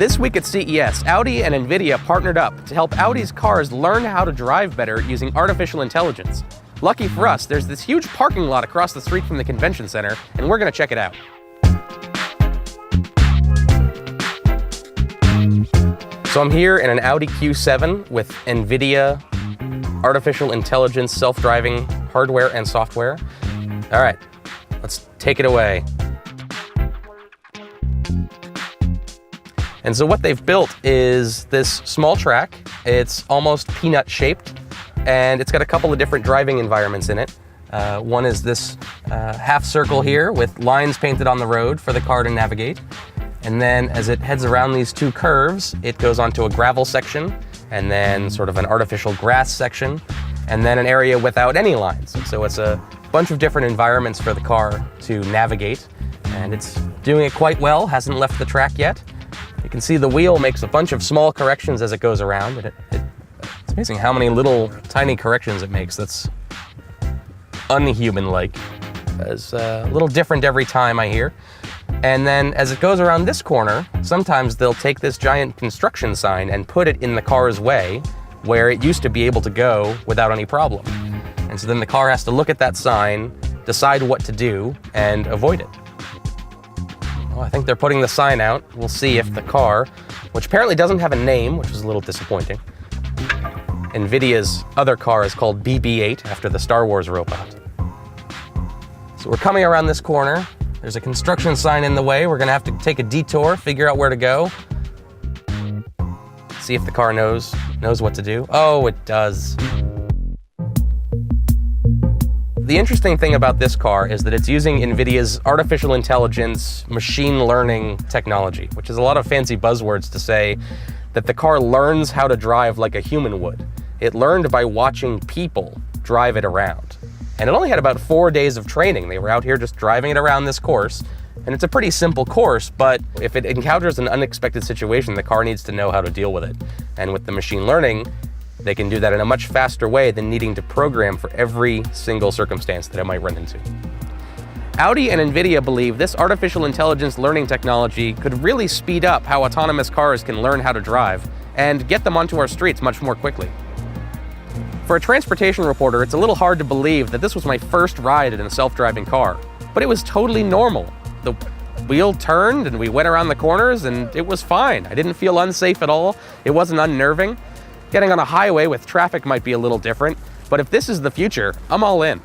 This week at CES, Audi and NVIDIA partnered up to help Audi's cars learn how to drive better using artificial intelligence. Lucky for us, there's this huge parking lot across the street from the convention center, and we're going to check it out. So I'm here in an Audi Q7 with NVIDIA artificial intelligence self-driving hardware and software. All right, let's take it away. And so what they've built is this small track. It's almost peanut shaped, and it's got a couple of different driving environments in it. One is this half circle here with lines painted on the road for the car to navigate. And then as it heads around these two curves, it goes onto a gravel section, and then sort of an artificial grass section, and then an area without any lines. So it's a bunch of different environments for the car to navigate, and it's doing it quite well, hasn't left the track yet. You can see the wheel makes a bunch of small corrections as it goes around, and it's amazing how many little tiny corrections it makes. That's unhuman-like. It's a little different every time, I hear. And then as it goes around this corner, sometimes they'll take this giant construction sign and put it in the car's way where it used to be able to go without any problem. And so then the car has to look at that sign, decide what to do, and avoid it. Well, I think they're putting the sign out. We'll see if the car, which apparently doesn't have a name, which is a little disappointing. NVIDIA's other car is called BB-8 after the Star Wars robot. So we're coming around this corner. There's a construction sign in the way. We're gonna have to take a detour, figure out where to go. See if the car knows what to do. Oh, it does. The interesting thing about this car is that it's using NVIDIA's artificial intelligence machine learning technology, which is a lot of fancy buzzwords to say that the car learns how to drive like a human would. It learned by watching people drive it around. And it only had about 4 days of training. They were out here just driving it around this course. And it's a pretty simple course, but if it encounters an unexpected situation, the car needs to know how to deal with it. And with the machine learning, they can do that in a much faster way than needing to program for every single circumstance that it might run into. Audi and NVIDIA believe this artificial intelligence learning technology could really speed up how autonomous cars can learn how to drive and get them onto our streets much more quickly. For a transportation reporter, it's a little hard to believe that this was my first ride in a self-driving car, but it was totally normal. The wheel turned and we went around the corners and it was fine. I didn't feel unsafe at all. It wasn't unnerving. Getting on a highway with traffic might be a little different, but if this is the future, I'm all in.